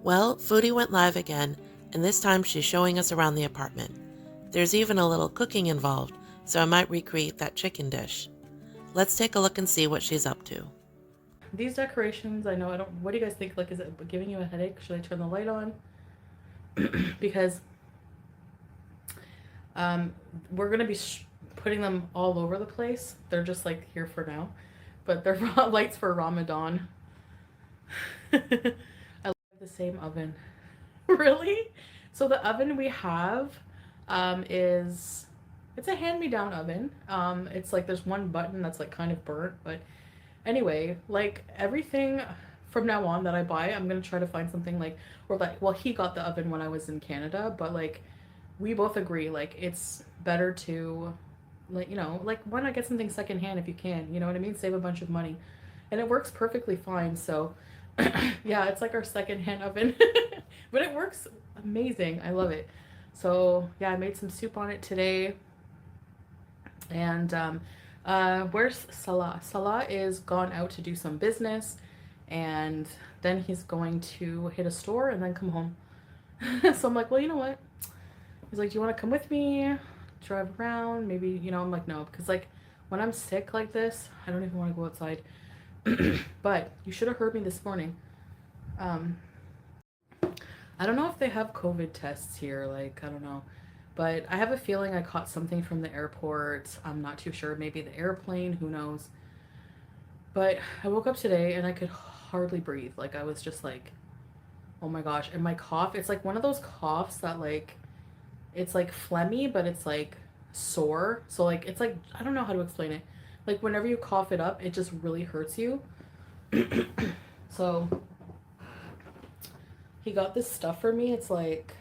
Well, Foodie went live again, and this time she's showing us around the apartment. There's even a little cooking involved, so I might recreate that chicken dish. Let's take a look and see what she's up to. These decorations, I know I don't, what do you guys think? Like, is it giving you a headache? Should I turn the light on? Because we're going to be putting them all over the place. They're just like here for now, but they're lights for Ramadan. I like the same oven. Really? So the oven we have is, it's a hand-me-down oven. It's like there's one button that's like kind of burnt, but anyway, like everything from now on that I buy, I'm gonna try to find something like, or like, well, he got the oven when I was in Canada, but like we both agree like it's better to, like, you know, like why not get something secondhand if you can, you know what I mean? Save a bunch of money. And it works perfectly fine. So yeah, it's like our secondhand oven. But it works amazing. I love it. So yeah, I made some soup on it today. And where's Salah? Salah is gone out to do some business, and then he's going to hit a store and then come home. So I'm like, well, you know what? He's like, do you want to come with me? Drive around? Maybe, you know, I'm like, no, because like when I'm sick like this, I don't even want to go outside. But you should have heard me this morning. I don't know if they have COVID tests here. Like, I don't know. But I have a feeling I caught something from the airport. I'm not too sure. Maybe the airplane. Who knows? But I woke up today and I could hardly breathe. Like, I was just like, oh my gosh. And my cough, it's like one of those coughs that, like, it's like phlegmy, but it's like sore. So, like, it's like, I don't know how to explain it. Like, whenever you cough it up, it just really hurts you. So he got this stuff for me. It's like,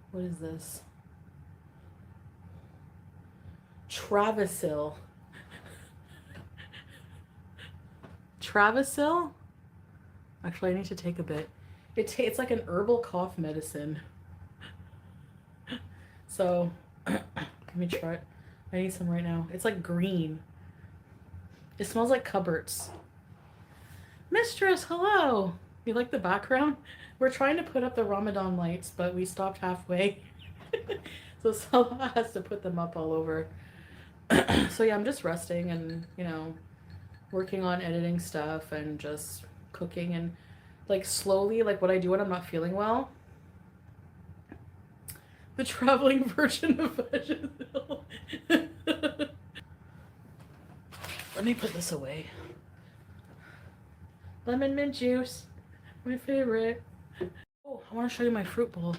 what is this? Travasil. Travasil? Actually, I need to take a bit. It's like an herbal cough medicine. So, let me try it. I need some right now. It's like green. It smells like cupboards. Mistress, hello! You like the background? We're trying to put up the Ramadan lights, but we stopped halfway. So Salah has to put them up all over. So yeah, I'm just resting and, you know, working on editing stuff and just cooking and like slowly, like what I do when I'm not feeling well. The traveling version of Vaginal. Let me put this away. Lemon mint juice, my favorite. Oh, I want to show you my fruit bowl.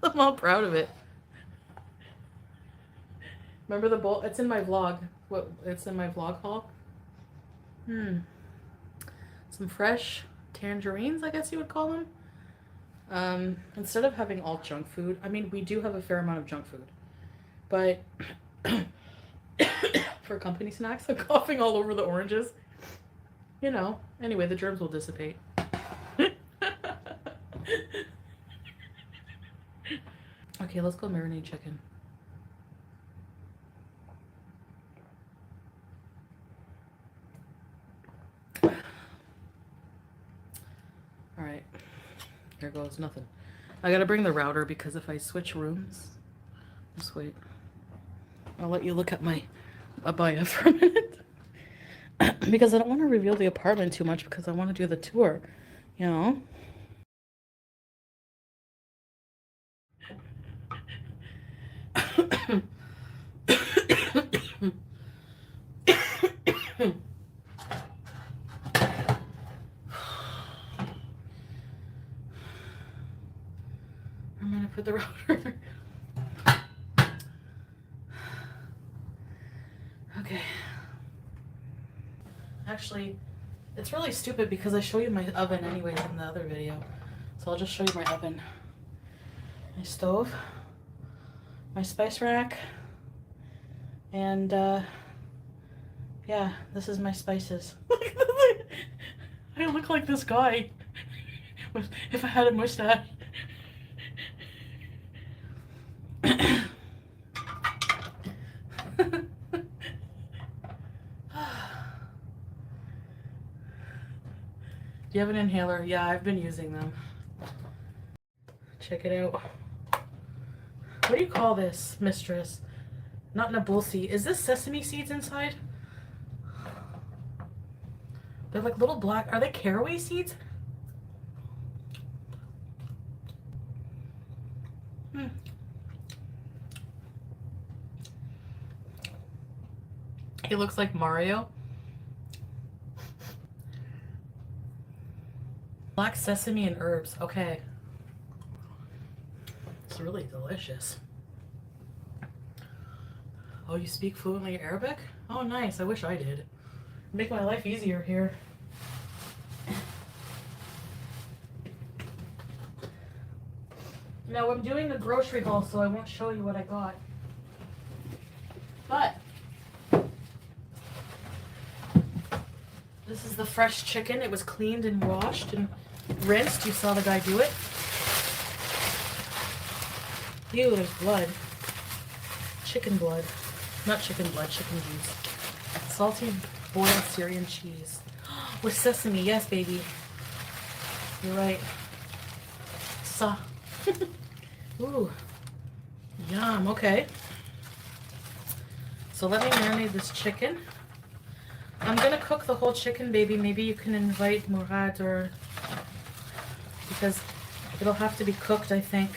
I'm all proud of it. Remember the bowl? It's in my vlog. What? It's in my vlog haul. Some fresh tangerines, I guess you would call them. Instead of having all junk food, I mean, we do have a fair amount of junk food, but for company snacks, I'm coughing all over the oranges. You know, anyway, the germs will dissipate. Okay, let's go marinate chicken. Alright, here goes nothing. I gotta bring the router because if I switch rooms, just wait. I'll let you look at my abaya for a minute. Because I don't want to reveal the apartment too much because I want to do the tour, you know? I'm gonna put the router. Okay. Actually, it's really stupid because I show you my oven anyways in the other video. So I'll just show you my oven. My stove, my spice rack, and yeah, this is my spices. I look like this guy if I had a mustache. you have an inhaler? Yeah, I've been using them. Check it out. What do you call this, mistress? Not Nabulsi. Is this sesame seeds inside? They're like little black. Are they caraway seeds? Hmm. He looks like Mario. Black sesame and herbs. Okay. It's really delicious. Oh, you speak fluently Arabic? Oh, nice. I wish I did. Make my life easier here. Now, I'm doing the grocery haul, so I won't show you what I got. But this is the fresh chicken. It was cleaned and washed and rinsed. You saw the guy do it. Ew, there's blood. Chicken blood. Not chicken blood, chicken juice. Salty boiled Syrian cheese. With sesame, yes, baby. You're right. Sa. Ooh. Yum, okay. So let me marinate this chicken. I'm gonna cook the whole chicken, baby. Maybe you can invite Mirage or... because it'll have to be cooked, I think.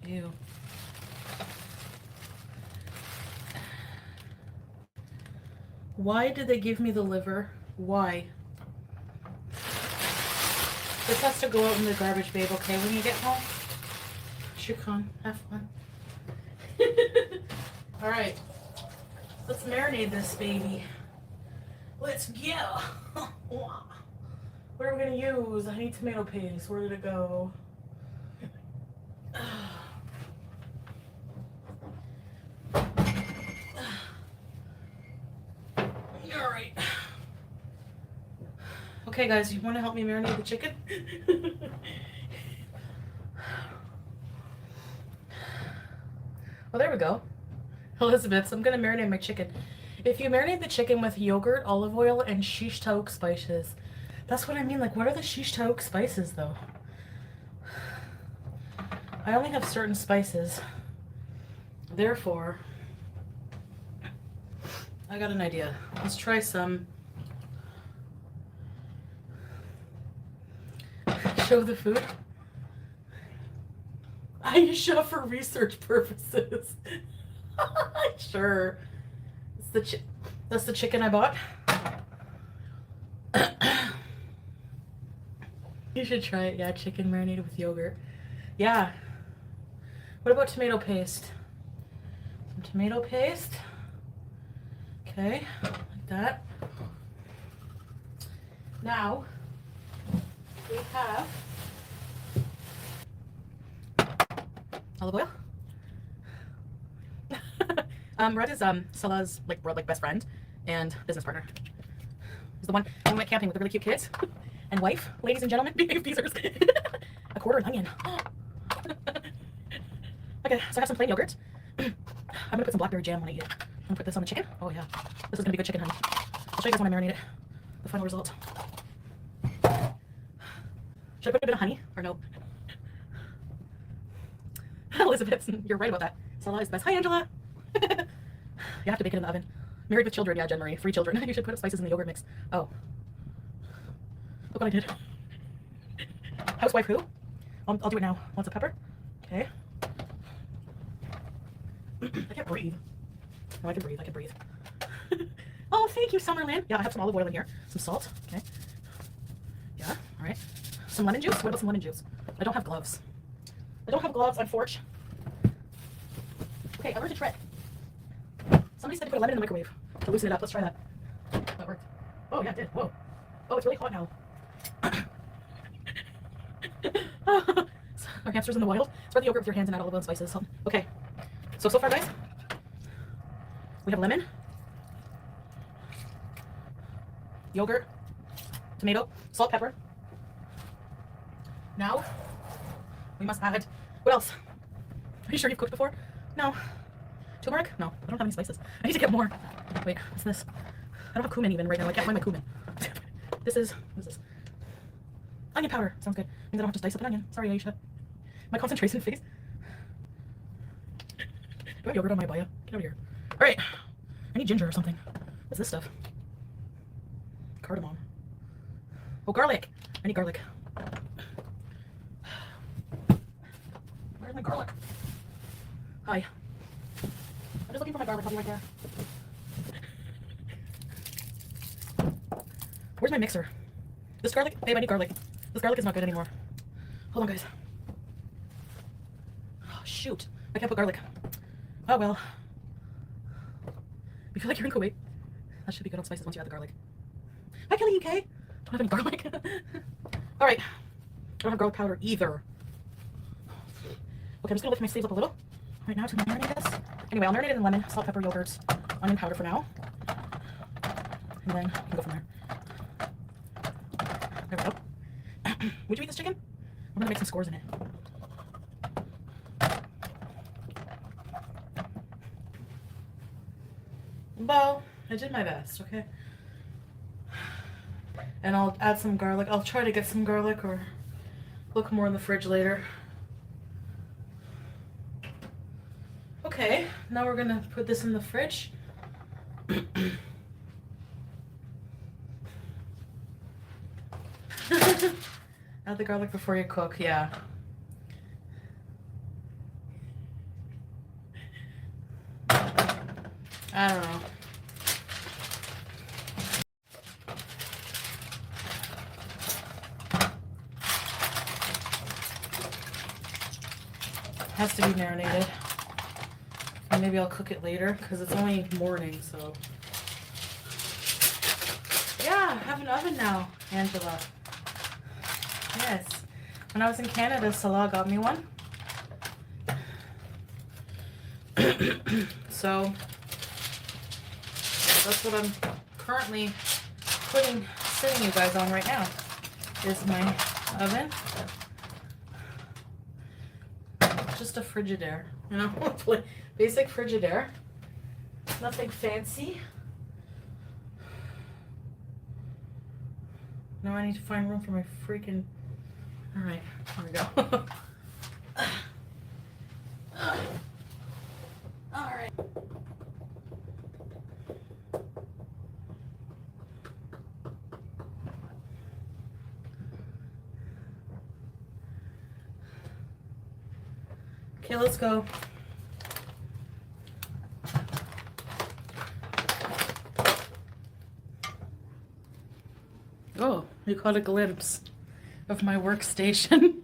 Ew. Why did they give me the liver? Why? This has to go out in the garbage, babe, okay? When you get home? Shukran. Have fun. Alright. Let's marinate this baby. Let's go. What are we gonna use? I need tomato paste. Where did it go? Alright. Okay, guys, you want to help me marinate the chicken? Well, there we go. Elizabeth, so I'm going to marinate my chicken. If you marinate the chicken with yogurt, olive oil, and shish taouk spices, that's what I mean. Like, what are the shish taouk spices, though? I only have certain spices. Therefore, I got an idea. Let's try some. Show the food. Aisha for research purposes. Sure. That's the chicken I bought. You should try it. Yeah, chicken marinated with yogurt. Yeah. What about tomato paste? Some tomato paste. Okay, like that. Now, we have olive oil. Red is Salah's like best friend and business partner. He's the one when we went camping with the really cute kids and wife, ladies and gentlemen, big teasers. A quarter an onion. Okay, so I have some plain yogurt. I'm gonna put some blackberry jam when I eat it. I'm gonna put this on the chicken. Oh yeah, this is gonna be good chicken, honey. I'll show you guys when I marinate it. The final result. Should I put a bit of honey or no? Elizabeth, you're right about that. Salah is the best. Hi, Angela. You have to bake it in the oven. Married with children, yeah, Jen Marie. 3 children. You should put spices in the yogurt mix. Oh. Look what I did. Housewife who? I'll do it now. Want some pepper? Okay. I can't breathe. No, I can breathe. I can breathe. Oh, thank you, Summerland. Yeah, I have some olive oil in here. Some salt. Okay. Yeah, all right. Some lemon juice. What about some lemon juice? I don't have gloves. I don't have gloves, unfortunately. Okay, I learned a trick. Somebody said to put a lemon in the microwave to loosen it up. Let's try that. That worked. Oh, yeah, it did. Whoa. Oh, it's really hot now. Our hamsters in the wild. Spread the yogurt with your hands and add olive oil and spices. Okay. So far, guys, we have lemon, yogurt, tomato, salt, pepper. Now, we must add, what else? Are you sure you've cooked before? No. Turmeric? No, I don't have any spices. I need to get more. Wait, what's this? I don't have cumin even right now. I can't find my cumin. What is this? Onion powder. Sounds good. Means I don't have to dice up an onion. Sorry, Aisha. My concentration face. Do I have yogurt on my abaya? Get out of here. Alright. I need ginger or something. What's this stuff? Cardamom. Oh, garlic. I need garlic. Where's my garlic? Hi. I'm just looking for my garlic. I'll be right there. Where's my mixer? This garlic? Babe, I need garlic. This garlic is not good anymore. Hold on, guys. Oh, shoot. I can't put garlic. Oh, well. You feel like you're in Kuwait? That should be good on spices once you add the garlic. Hi, Kelly UK. Don't have any garlic. Alright. I don't have garlic powder either. Okay, I'm just gonna lift my sleeves up a little. Right now to marinate this. Anyway, I'll marinate it in lemon, salt, pepper, yogurt, onion powder for now. And then you can go from there. There we go. Would you eat this chicken? I'm gonna make some scores in it. Well, I did my best, okay? And I'll add some garlic. I'll try to get some garlic or look more in the fridge later. Okay, now we're gonna put this in the fridge. Add the garlic before you cook, yeah. I don't know. Has to be marinated. And maybe I'll cook it later because it's only morning, so. Yeah, I have an oven now, Angela. Yes. When I was in Canada, Salah got me one. So that's what I'm currently sitting you guys on right now. Is my oven. Just a Frigidaire, you know, basic Frigidaire. Nothing fancy. Now I need to find room for my freaking. All right, here we go. All right. Okay, let's go. Oh, you caught a glimpse of my workstation.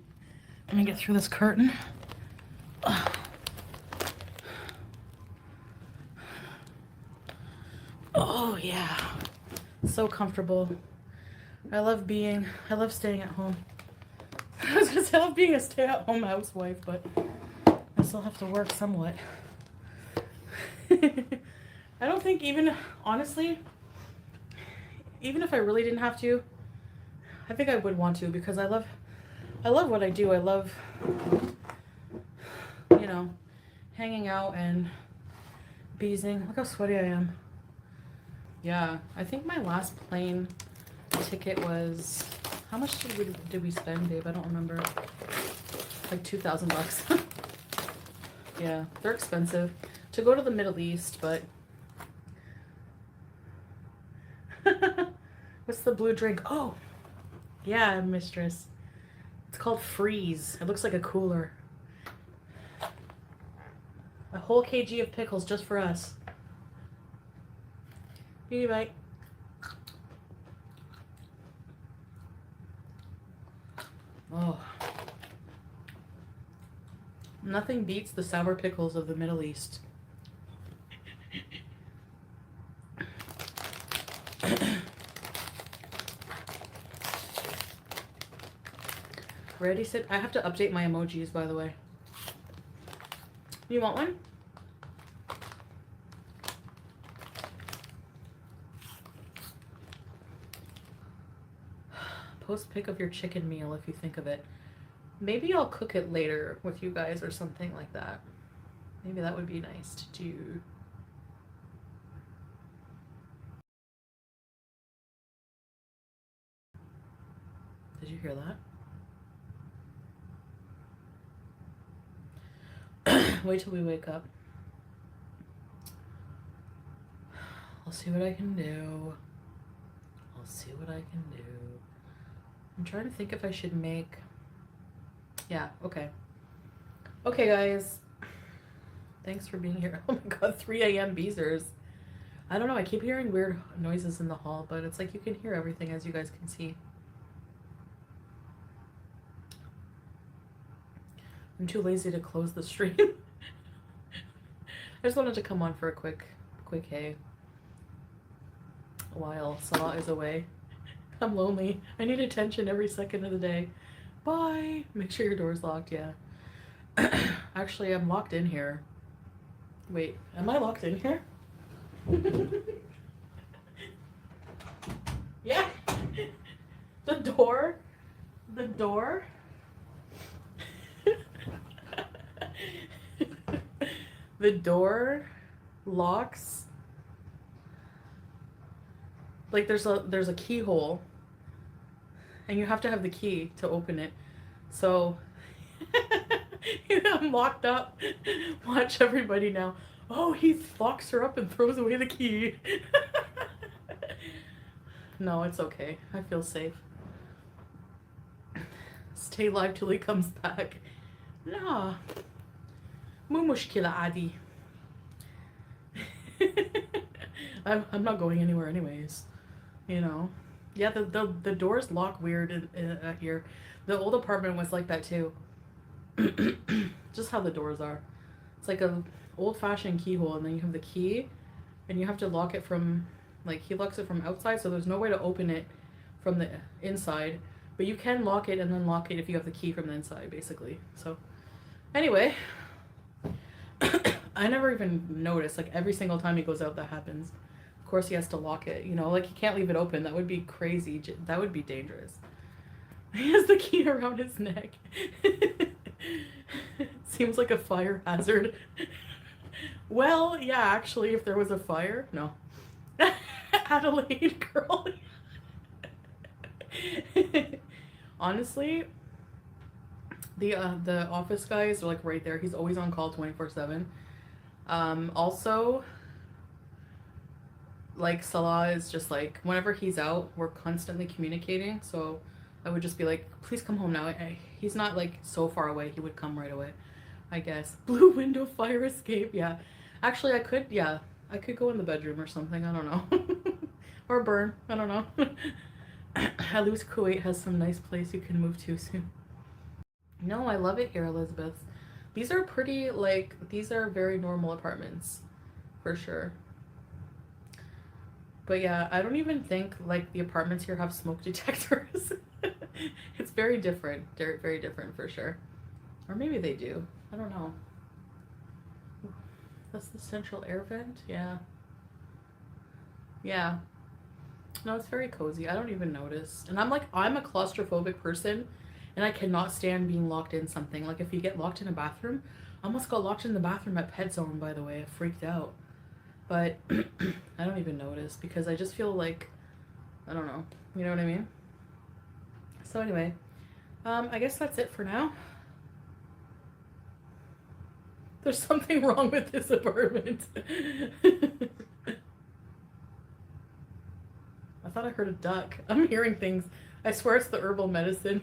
Let me get through this curtain. Oh yeah, so comfortable. I love staying at home. I was gonna say I love being a stay-at-home housewife, but I still have to work somewhat. I don't think honestly, even if I really didn't have to, I think I would want to because I love what I do. I love, you know, hanging out and beezing. Look how sweaty I am. Yeah, I think my last plane ticket was, how much did we spend, babe? I don't remember. Like $2,000. Yeah, they're expensive to go to the Middle East, but what's the blue drink? Oh, yeah, mistress. It's called Freeze. It looks like a cooler. A whole kg of pickles just for us. Beauty bite. Oh. Nothing beats the sour pickles of the Middle East. Ready, sit. I have to update my emojis, by the way. You want one? Post pic of your chicken meal if you think of it. Maybe I'll cook it later with you guys or something like that. Maybe that would be nice to do. Did you hear that? Wait till we wake up. I'll see what I can do. I'll see what I can do. I'm trying to think if I should make... Yeah, okay. Okay, guys. Thanks for being here. Oh my god, 3 a.m. Beezers. I don't know, I keep hearing weird noises in the hall, but it's like you can hear everything, as you guys can see. I'm too lazy to close the stream. I just wanted to come on for a quick hey while Saw is away. I'm lonely. I need attention every second of the day. Bye. Make sure your door's locked, yeah. Actually, I'm locked in here. Wait, am I locked in here? Yeah. The door. The door locks. Like there's a keyhole, and you have to have the key to open it. So I'm locked up. Watch everybody now. Oh, he locks her up and throws away the key. No, it's okay. I feel safe. Stay live till he comes back. Nah. مو مشكلة عادي. I'm not going anywhere anyways. You know. Yeah, the doors lock weird here. The old apartment was like that too. Just how the doors are. It's like a old-fashioned keyhole, and then you have the key, and you have to lock it from, like, he locks it from outside, so there's no way to open it from the inside, but you can lock it and then lock it if you have the key from the inside, basically. So anyway, I never even noticed, like, every single time he goes out that happens. Of course he has to lock it, you know, like, he can't leave it open. That would be crazy. That would be dangerous. He has the key around his neck. Seems like a fire hazard. Well, yeah, actually, if there was a fire, no. Adelaide girl. Honestly, the office guys are like right there. He's always on call 24/7. Also, like, Salah is just like, whenever he's out, we're constantly communicating. So I would just be like, please come home now. He's not like so far away. He would come right away, I guess. Blue window fire escape. Yeah. Actually, I could go in the bedroom or something. I don't know. Or burn. I don't know. At least Kuwait has some nice place you can move to soon. No, I love it here, Elizabeth. These are pretty, like, these are very normal apartments, for sure. But yeah, I don't even think, like, the apartments here have smoke detectors. It's very different. Very different, for sure. Or maybe they do. I don't know. That's the central air vent? Yeah. Yeah. No, it's very cozy. I don't even notice. And I'm a claustrophobic person, and I cannot stand being locked in something. Like, if you get locked in a bathroom, I almost got locked in the bathroom at Pet Zone, by the way. I freaked out. But I don't even notice, because I just feel like, I don't know. You know what I mean? So anyway, I guess that's it for now. There's something wrong with this apartment. I thought I heard a duck. I'm hearing things. I swear it's the herbal medicine.